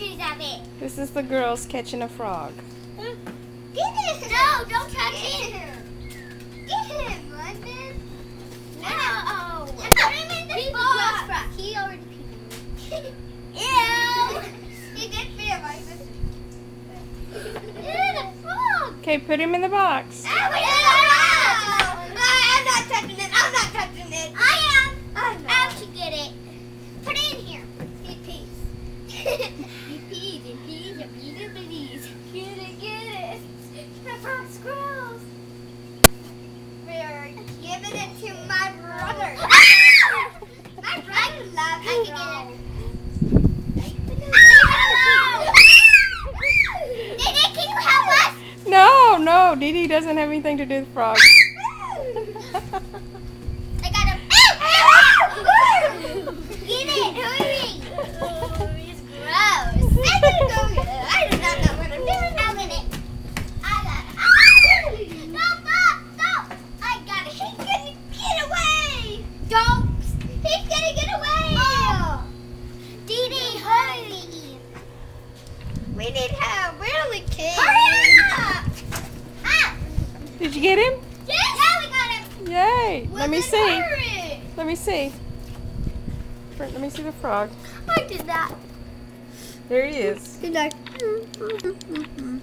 pictures of it. This is the girls catching a frog. Get it. No, don't touch him. Get him, London. No. Put him in the box. He already peed. Ew. You did feel like this. Ew, the frog. Okay, put him in the box. I'm not touching it. I'm not touching it. I am. Out to get it. Put it in here. He pees. He pees and pees and pees and pees. Get it. The frog's gross. We're giving it to my brother. My brother loves it. Didi, can you help us? No, Didi doesn't have anything to do with frogs. I got him. Get it, hurry. It's gross. I do not know what I'm doing. I'm in it. I got it. Stop. I got it. He's gonna get away. Don't. He's gonna get away. Didi, hurry. We need help. We're only kids. Hurry up. Did you get him? Yes. Yeah, we got him. Yay. Let me see. Hurry. Let me see. Let me see the frog. I did that. There he is. Did I?